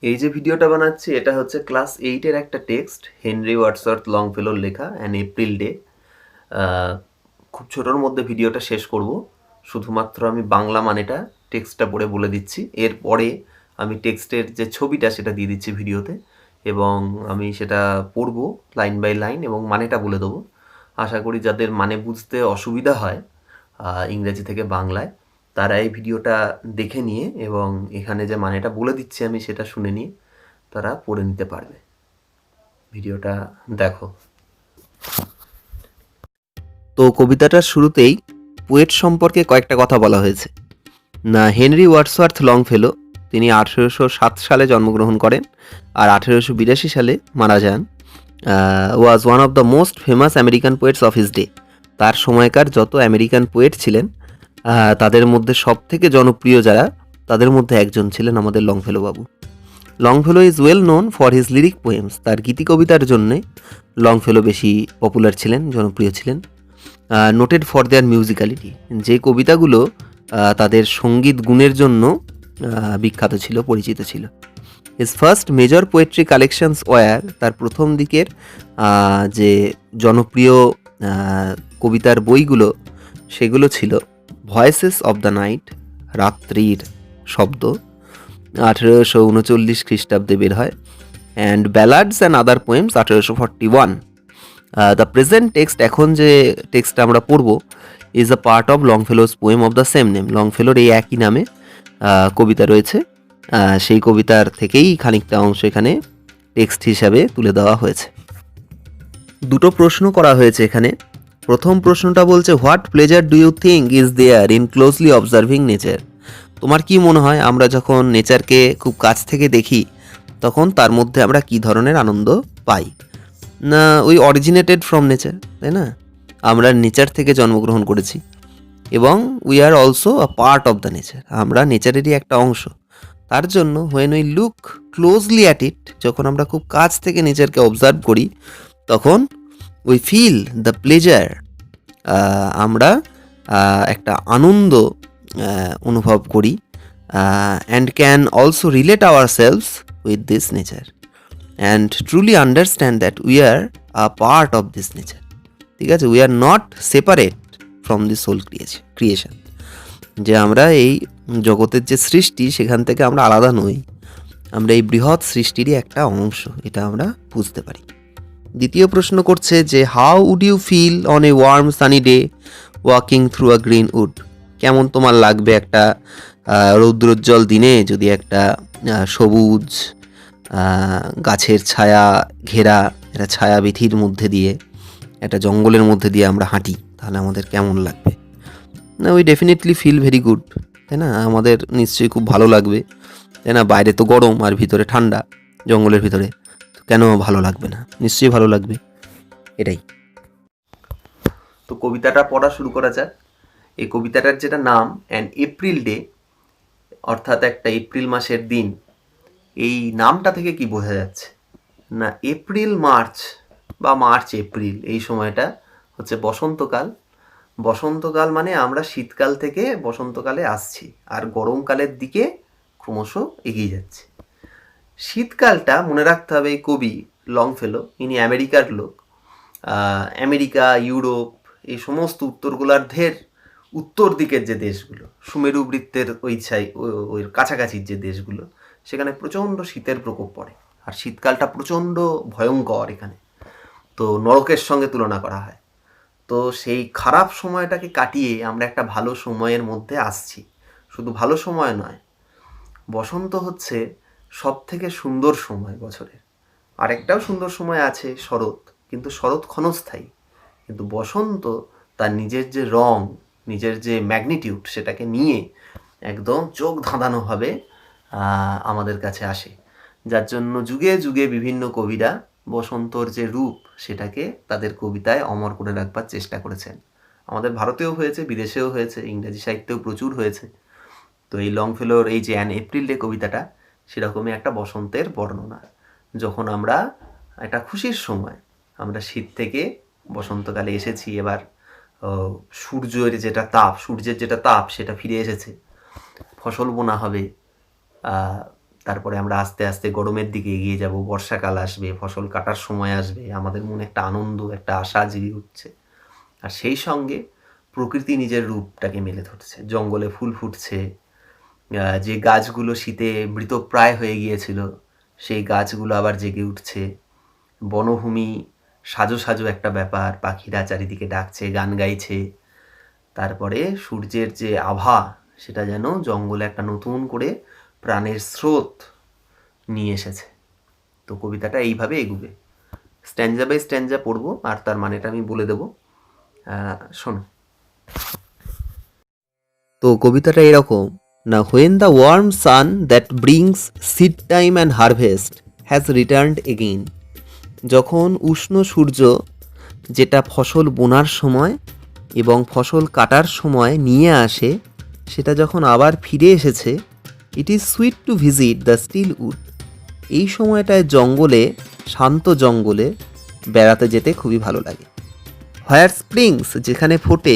এই যে ভিডিওটা বানাচ্ছি এটা হচ্ছে ক্লাস 8-এর একটা টেক্সট, হেনরি ওয়াডসওয়ার্থ লংফেলোর লেখা অ্যান এপ্রিল ডে। খুব ছোটোর মধ্যে ভিডিওটা শেষ করব। শুধুমাত্র আমি বাংলা মানেটা টেক্সটটা পড়ে বলে দিচ্ছি, এরপরে আমি টেক্সটের যে ছবিটা সেটা দিয়ে দিচ্ছি ভিডিওতে, এবং আমি সেটা পড়বো লাইন বাই লাইন এবং মানেটা বলে দেবো। আশা করি যাদের মানে বুঝতে অসুবিধা হয় ইংরেজি থেকে বাংলায়, তারা এই ভিডিওটা দেখে নিয়ে এবং এখানে যে মানেটা বলে দিচ্ছি আমি সেটা শুনে নিয়ে তারা পড়ে নিতে পারবে। ভিডিওটা দেখো। তো কবিতাটার শুরুতেই পোয়েট সম্পর্কে কয়েকটা কথা বলা হয়েছে। না, হেনরি ওয়াডসওয়ার্থ লংফেলো তিনি 1807 সালে জন্মগ্রহণ করেন আর 1882 সালে মারা যান। Was one of the most famous American poets of his day. তার সময়কার যত আমেরিকান পোয়েট ছিলেন তাদের মধ্যে সব থেকে জনপ্রিয় যারা, তাদের মধ্যে একজন ছিলেন আমাদের লংফেলো বাবু। Longfellow is well known for his lyric poems. তার গীতি কবিতার জন্যে লংফেলো বেশি পপুলার ছিলেন, জনপ্রিয় ছিলেন। নোটেড ফর দেয়ার মিউজিক্যালিটি, যে কবিতাগুলো তাদের সঙ্গীত গুণের জন্য বিখ্যাত ছিল, পরিচিত ছিল। His first major poetry collections were, তার প্রথম দিকের যে জনপ্রিয় কবিতার বইগুলো সেগুলো ছিল ভয়েসেস অব দ্য নাইট, রাত্রির শব্দ, 1839 খ্রিস্টাব্দে বের হয়, and ballads and other poems 1841। The present text, এখন যে টেক্সটটা আমরা পড়ব, is a part of Longfellow's poem of the same name. লংফেলোর এই একই নামে কবিতা রয়েছে, সেই কবিতার থেকেই খানিকটা অংশ এখানে টেক্সট হিসাবে তুলে দেওয়া হয়েছে। দুটো প্রশ্ন করা হয়েছে এখানে। প্রথম প্রশ্নটা বলছে, what pleasure do you think is there in closely observing nature? তোমার কি মনে হয় আমরা যখন নেচারকে খুব কাছ থেকে দেখি তখন তার মধ্যে আমরা কি ধরনের আনন্দ পাই? না, উই অরিজিনেটেড ফ্রম নেচার, তাই না? আমরা নেচার থেকে জন্মগ্রহণ করেছি এবং we are also a part of the nature, আমরা নেচারেরই একটা অংশ। তার জন্য when we look closely at it, যখন আমরা খুব কাছ থেকে নেচারকে অবজার্ভ করি তখন উই ফিল দ্য প্লেজার, আমরা একটা আনন্দ অনুভব করি, and can also relate hour selves with this nature and truly understand that we are a part of this nature. ঠিক আছে, we are not separate from this whole creation, যে আমরা এই জগতের যে সৃষ্টি সেখান থেকে আমরা আলাদা নই, আমরা এই বৃহৎ সৃষ্টিরই একটা অংশ, এটা আমরা বুঝতে পারি। দ্বিতীয় প্রশ্ন করছে যে, how would you feel on a warm sunny day walking through a green wood? কেমন তোমার লাগবে একটা রৌদ্রোজ্জ্বল দিনে যদি একটা সবুজ গাছের ছায়া ঘেরা একটা ছায়াবিথির মধ্যে দিয়ে, একটা জঙ্গলের মধ্যে দিয়ে আমরা হাঁটি, তাহলে আমাদের কেমন লাগবে? না, we definitely feel very good, তাই না? আমাদের নিশ্চয়ই খুব ভালো লাগবে, তাই না? বাইরে তো গরম আর ভিতরে ঠান্ডা, জঙ্গলের ভিতরে, কেন ভালো লাগবে না? নিশ্চয়ই ভালো লাগবে, এটাই। তো কবিতাটা পড়া শুরু করা যাক। এই কবিতাটার যেটা নাম অ্যান এপ্রিল ডে, অর্থাৎ একটা এপ্রিল মাসের দিন, এই নামটা থেকে কি বোঝা যাচ্ছে? না, এপ্রিল মার্চ বা মার্চ এপ্রিল এই সময়টা হচ্ছে বসন্তকাল। বসন্তকাল মানে আমরা শীতকাল থেকে বসন্তকালে আসছি আর গরমকালের দিকে ক্রমশ এগিয়ে যাচ্ছি। শীতকালটা মনে রাখতে হবে, এই কবি লংফেলো ইনি আমেরিকার লোক। আমেরিকা, ইউরোপ, এই সমস্ত উত্তর গোলার্ধের উত্তর দিকের যে দেশগুলো, সুমেরু বৃত্তের ওই কাছাকাছির যে দেশগুলো, সেখানে প্রচণ্ড শীতের প্রকোপ পড়ে আর শীতকালটা প্রচণ্ড ভয়ঙ্কর এখানে, তো নরকের সঙ্গে তুলনা করা হয়। তো সেই খারাপ সময়টাকে কাটিয়ে আমরা একটা ভালো সময়ের মধ্যে আসছি। শুধু ভালো সময় নয়, বসন্ত হচ্ছে সব থেকে সুন্দর সময় বছরের। আরেকটাও সুন্দর সময় আছে শরৎ, কিন্তু শরৎ ক্ষণস্থায়ী। কিন্তু বসন্ত তার নিজের যে রং, নিজের যে ম্যাগনিটিউড, সেটাকে নিয়ে একদম চোখ ধাঁধানোভাবে আমাদের কাছে আসে, যার জন্য যুগে যুগে বিভিন্ন কবিরা বসন্তর যে রূপ সেটাকে তাদের কবিতায় অমর করে রাখবার চেষ্টা করেছেন। আমাদের ভারতেও হয়েছে, বিদেশেও হয়েছে, ইংরেজি সাহিত্যেও প্রচুর হয়েছে। তো এই লংফেলোর এই যে অ্যান এপ্রিল ডে কবিতাটা সেরকমই একটা বসন্তের বর্ণনা, যখন আমরা একটা খুশির সময়, আমরা শীত থেকে বসন্তকালে এসেছি। এবার সূর্যের যেটা তাপ সেটা ফিরে এসেছে, ফসল বোনা হবে, তারপরে আমরা আস্তে আস্তে গরমের দিকে এগিয়ে যাব, বর্ষাকাল আসবে, ফসল কাটার সময় আসবে, আমাদের মনে একটা আনন্দ, একটা আশা জেগে উঠছে। আর সেই সঙ্গে প্রকৃতি নিজের রূপটাকে মেলে ধরছে, জঙ্গলে ফুল ফুটছে, যে গাছগুলো শীতে মৃতপ্রায় হয়ে গিয়েছিল সেই গাছগুলো আবার জেগে উঠছে, বনভূমি সাজো সাজো একটা ব্যাপার, পাখিরা চারিদিকে ডাকছে, গান গাইছে। তারপরে সূর্যের যে আভা সেটা যেন জঙ্গলে একটা নতুন করে প্রাণের স্রোত নিয়ে এসেছে। তো কবিতাটা এইভাবে এগুবে, স্ট্যাঞ্জা বাই স্ট্যাঞ্জা পড়বো আর তার মানেটা আমি বলে দেবো, শোনো। তো কবিতাটা এরকম না, when the warm sun that brings seed time and harvest has returned again, যখন উষ্ণ সূর্য যেটা ফসল বোনার সময় এবং ফসল কাটার সময় নিয়ে আসে সেটা যখন আবার ফিরে এসেছে, it is sweet to visit the still wood, এই সময়টায় জঙ্গলে, শান্ত জঙ্গলে বেড়াতে যেতে খুবই ভালো লাগে। হোয়ার স্প্রিংস, যেখানে ফোটে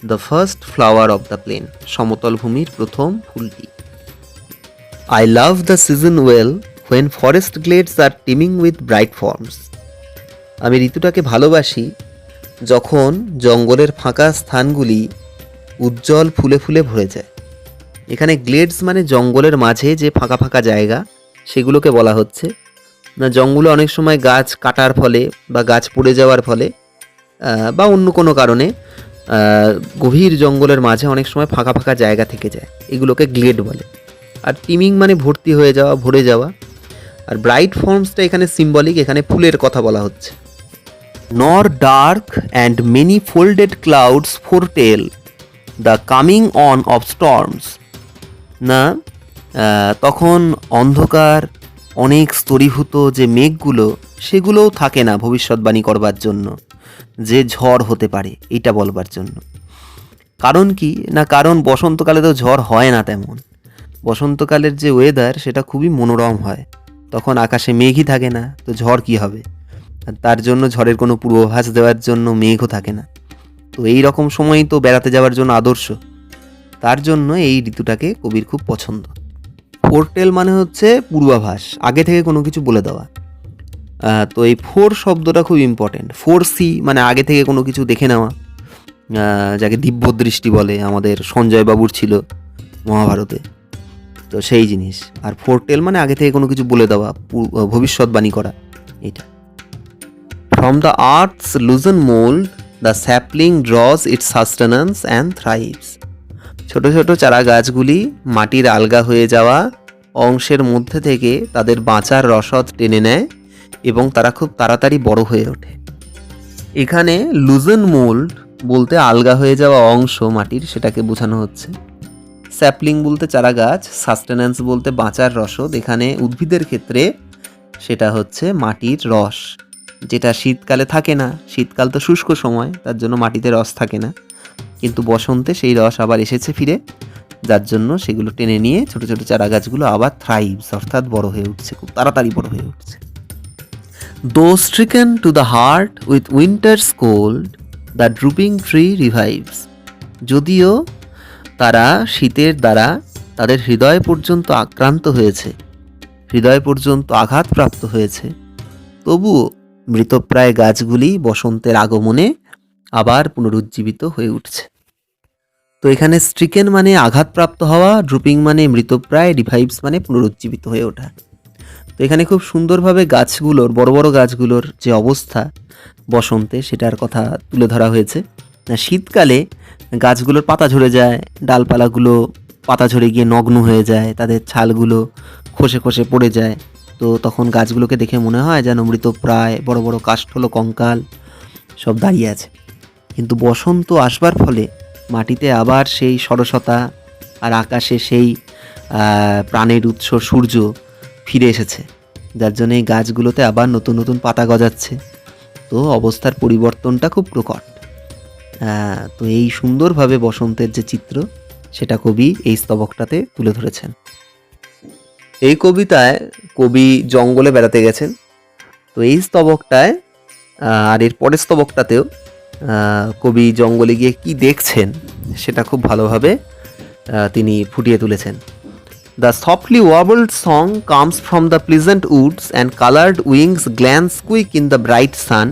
the first flower of the plain, সমতল ভূমির প্রথম ফুলটি। I love the season well when forest glades are teeming with bright forms, আমি ঋতুটাকে ভালোবাসি যখন জঙ্গলের ফাঁকা স্থানগুলি উজ্জ্বল ফুলে ফুলে ভরে যায়। এখানে গ্লেডস মানে জঙ্গলের মাঝে যে ফাঁকা ফাঁকা জায়গা সেগুলোকে বলা হচ্ছে না। জঙ্গলে অনেক সময় গাছ কাটার ফলে বা গাছ পড়ে যাওয়ার ফলে বা অন্য কোনো কারণে গভীর জঙ্গলের মাঝে অনেক সময় ফাঁকা ফাঁকা জায়গা থেকে যায়, এগুলোকে গ্লেড বলে। আর টিমিং মানে ভর্তি হয়ে যাওয়া, ভরে যাওয়া। আর ব্রাইট ফর্মসটা এখানে সিম্বলিক, এখানে ফুলের কথা বলা হচ্ছে। Nor dark and many folded clouds foretell the coming on of storms, না তখন অন্ধকার অনেক স্তরীভূত যে মেঘগুলো সেগুলোও থাকে না ভবিষ্যৎবাণী করবার জন্য যে ঝড় হতে পারে, এইটা বলবার জন্য। কারণ কি না, কারণ বসন্তকালে তো ঝড় হয় না তেমন। বসন্তকালের যে ওয়েদার সেটা খুবই মনোরম হয়, তখন আকাশে মেঘই থাকে না, তো ঝড় কি হবে? আর তার জন্য ঝড়ের কোনো পূর্বাভাস দেওয়ার জন্য মেঘও থাকে না। তো এই রকম সময়ই তো বেড়াতে যাওয়ার জন্য আদর্শ, তার জন্য এই ঋতুটাকে কবির খুব পছন্দ। ফোরটেল মানে হচ্ছে পূর্বাভাস, আগে থেকে কোনো কিছু বলে দেওয়া। তো এই ফোর শব্দটা খুব ইম্পর্টেন্ট। ফোর সি মানে আগে থেকে কোনো কিছু দেখে নেওয়া, যাকে দিব্য দৃষ্টি বলে, আমাদের সঞ্জয় বাবুর ছিল মহাভারতে, তো সেই জিনিস। আর ফোরটেল মানে আগে থেকে কোনো কিছু বলে দেওয়া, ভবিষ্যৎবাণী করা, এইটা। From the earth's loosened mould the sapling draws its sustenance and thrives, ছোট ছোট চারা গাছগুলি মাটির আলগা হয়ে যাওয়া অংশের মধ্যে থেকে তাদের বাঁচার রসদ টেনে নেয় এবং তারা খুব তাড়াতাড়ি বড় হয়ে ওঠে। এখানে লুজেন মোল্ড বলতে আলগা হয়ে যাওয়া অংশ মাটির, সেটাকে বোঝানো হচ্ছে। স্যাপলিং বলতে চারা গাছ, সাস্টেন্যান্স বলতে বাঁচার রসদ। এখানে উদ্ভিদের ক্ষেত্রে সেটা হচ্ছে মাটির রস, যেটা শীতকালে থাকে না। শীতকাল তো শুষ্ক সময়, তার জন্য মাটিতে রস থাকে না, কিন্তু বসন্তে সেই রস আবার এসেছে ফিরে, যার জন্য সেগুলো টেনে নিয়ে ছোট ছোট চারা গাছগুলো আবার থ্রাইভস অর্থাৎ বড় হয়ে উঠছে, খুব তাড়াতাড়ি বড় হয়ে উঠছে। Though stricken to the heart with winter's cold the drooping tree revives, যদিও তারা শীতের দ্বারা তাদের হৃদয় পর্যন্ত আক্রান্ত হয়েছে, হৃদয় পর্যন্ত আঘাতপ্রাপ্ত হয়েছে, তবুও মৃতপ্রায় গাছগুলি বসন্তের আগমনে আবার পুনরুজ্জীবিত হয়ে উঠছে। তো এখানে স্ট্রিকেন মানে আঘাতপ্রাপ্ত হওয়া, ড্রুপিং মানে মৃতপ্রায়, রিভাইভস মানে পুনরুজ্জীবিত হয়ে ওঠা। তো এখানে খুব সুন্দরভাবে গাছগুলোর, বড় বড় গাছগুলোর যে অবস্থা বসন্তে সেটার কথা তুলে ধরা হয়েছে। শীতকালে গাছগুলোর পাতা ঝরে যায়, ডালপালাগুলো পাতা ঝরে গিয়ে নগ্ন হয়ে যায়, তাদের ছালগুলো খসে খসে পড়ে যায়। তো তখন গাছগুলোকে দেখে মনে হয় যেন মৃতপ্রায় বড় বড় কাষ্ঠল কঙ্কাল সব দাঁড়িয়ে আছে। কিন্তু বসন্ত আসবার ফলে মাটিতে আবার সেই সরসতা আর আকাশে সেই প্রাণের উৎস সূর্য ফিরে এসেছে, যার জন্য এই গাছগুলোতে আবার নতুন নতুন পাতা গজাচ্ছে। তো অবস্থার পরিবর্তনটা খুব প্রকট। তো এই সুন্দরভাবে বসন্তের যে চিত্র সেটা কবি এই স্তবকটাতে তুলে ধরেছেন। এই কবিতায় কবি জঙ্গলে বেড়াতে গেছেন। তো এই স্তবকটায় আর এর পরের স্তবকটাতেও কবি জঙ্গলে গিয়ে কি দেখছেন সেটা খুব ভালোভাবে তিনি ফুটিয়ে তুলেছেন। The softly warbled song comes from the pleasant woods, and colored wings glance quick in the bright sun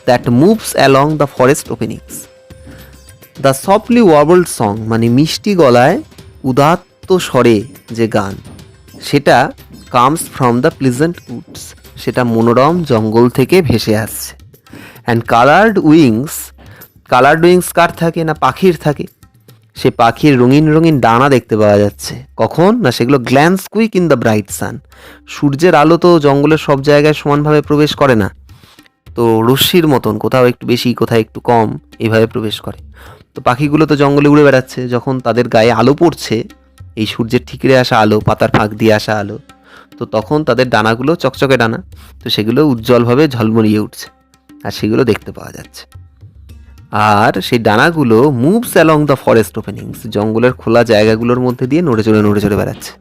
that moves along the forest openings. The softly warbled song মানে মিষ্টি গলায় উদাত্ত স্বরে যে গান, সেটা comes from the pleasant Woods, সেটা মনোরম জঙ্গল থেকে ভেসে আসছে। অ্যান্ড কালার্ড উইংস কার থাকে? না পাখির থাকে। সে পাখির রঙিন রঙিন ডানা দেখতে পাওয়া যাচ্ছে। কখন? না সেগুলো glance quick in the bright sun. সূর্যের আলো তো জঙ্গলের সব জায়গায় সমানভাবে প্রবেশ করে না, তো রশ্মির মতন কোথাও একটু বেশি কোথাও একটু কম এইভাবে প্রবেশ করে। তো পাখিগুলো তো জঙ্গলে উড়ে বেড়াচ্ছে, যখন তাদের গায়ে আলো পড়ছে, এই সূর্যের ঠিকরে আসা আলো, পাতার ফাঁক দিয়ে আসা আলো, তো তখন তাদের ডানাগুলো চকচকে ডানা, তো সেগুলো উজ্জ্বলভাবে ঝলমলিয়ে উঠছে আর সেগুলো দেখতে পাওয়া যাচ্ছে। আর সেই ডানাগুলো moves along the forest openings, জঙ্গলের খোলা জায়গাগুলোর মধ্যে দিয়ে নড়ে চড়ে বেড়াচ্ছে।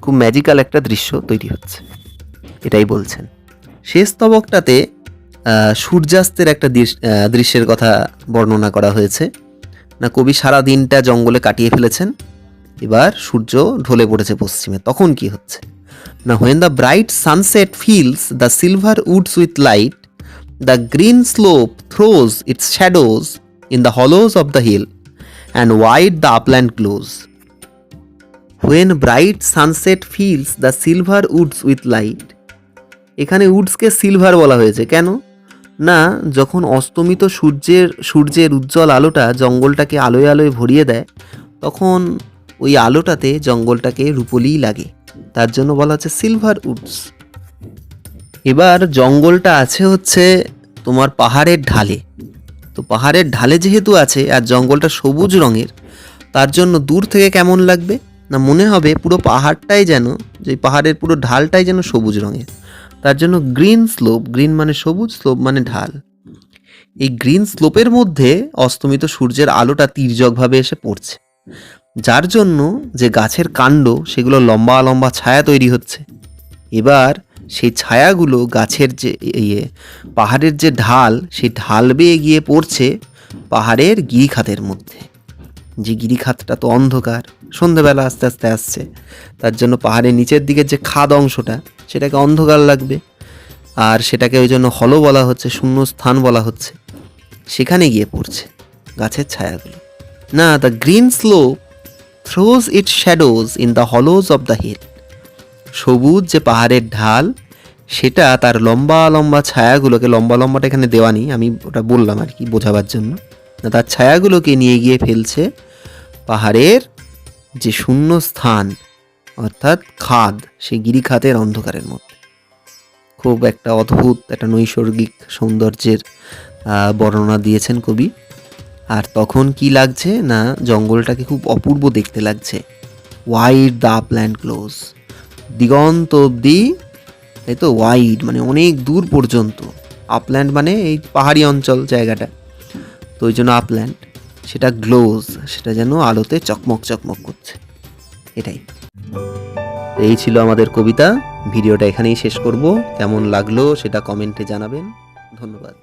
খুব ম্যাজিক্যাল একটা দৃশ্য তৈরি হচ্ছে, এটাই বলছেন। শেষ স্তবকটাতে সূর্যাস্তের একটা দৃশ্যের কথা বর্ণনা করা হয়েছে। না কবি সারা দিনটা জঙ্গলে কাটিয়ে ফেলেছেন, এবার সূর্য ঢলে পড়েছে পশ্চিমে, তখন কি হচ্ছে? না when the bright sunset fills the silver woods with light, the green slope throws its shadows in the hollows of the hill, and wide the upland glows. When bright sunset fills the silver woods with light, এখানে উডসকে silver বলা হয়েছে কেন? না যখন অস্তমিত সূর্যের উজ্জ্বল আলোটা জঙ্গলটাকে আলোয় আলোয় ভরিয়ে দেয়, তখন ওই আলোটাতে জঙ্গলটাকে রূপোলি লাগে, তার জন্য বলা হচ্ছে সিলভার উডস। এবার জঙ্গলটা আছে হচ্ছে তোমার পাহাড়ের ঢালে, তো পাহাড়ের ঢালে যেহেতু আছে আর জঙ্গলটা সবুজ রঙের, তার জন্য দূর থেকে কেমন লাগবে? না মনে হবে পুরো পাহাড়টাই যেন, যে পাহাড়ের পুরো ঢালটাই যেন সবুজ রঙের, তার জন্য গ্রিন স্লোপ, গ্রিন মানে সবুজ, স্লোপ মানে ঢাল। এই গ্রিন স্লোপের মধ্যে অস্তমিত সূর্যের আলোটা তির্যকভাবে এসে পড়ছে, যার জন্য যে গাছের কাণ্ড সেগুলো লম্বা লম্বা ছায়া তৈরি হচ্ছে। এবার সেই ছায়াগুলো গাছের যে পাহাড়ের যে ঢাল, সেই ঢাল বেয়ে গিয়ে পড়ছে পাহাড়ের গিরিখাতের মধ্যে। যে গিরিখাতটা তো অন্ধকার, সন্ধ্যেবেলা আস্তে আস্তে আসছে, তার জন্য পাহাড়ের নিচের দিকের যে খাদ অংশটা সেটাকে অন্ধকার লাগবে, আর সেটাকে ওই জন্য হলো বলা হচ্ছে, শূন্য স্থান বলা হচ্ছে, সেখানে গিয়ে পড়ছে গাছের ছায়াগুলো। না the green slope throws its shadows in the hollows of the hill, সবুজ যে পাহাড়ের ঢাল সেটা তার লম্বা লম্বা ছায়াগুলোকে, লম্বা লম্বাটা এখানে দেওয়া নেই, আমি ওটা বললাম আর কি বোঝাবার জন্য, না তার ছায়াগুলোকে নিয়ে গিয়ে ফেলছে পাহাড়ের যে শূন্য স্থান অর্থাৎ খাদ, সেই গিরিখাতের অন্ধকারের মধ্যে। খুব একটা অদ্ভুত একটা নৈসর্গিক সৌন্দর্যের বর্ণনা দিয়েছেন কবি। আর তখন কি লাগছে? না জঙ্গলটাকে খুব অপূর্ব দেখতে লাগছে। ওয়াইড দ্য আপল্যান্ড গ্লোজ, দিগন্ত অবধি, তাই তো, ওয়াইড মানে অনেক দূর পর্যন্ত, আপল্যান্ড মানে এই পাহাড়ি অঞ্চল জায়গাটা, তো ওই জন্য আপল্যান্ড, সেটা গ্লোজ, সেটা যেন আলোতে চকমক চকমক করছে, এটাই। এই ছিল আমাদের কবিতা। ভিডিওটা এখানেই শেষ করব। কেমন লাগলো সেটা কমেন্টে জানাবেন। ধন্যবাদ।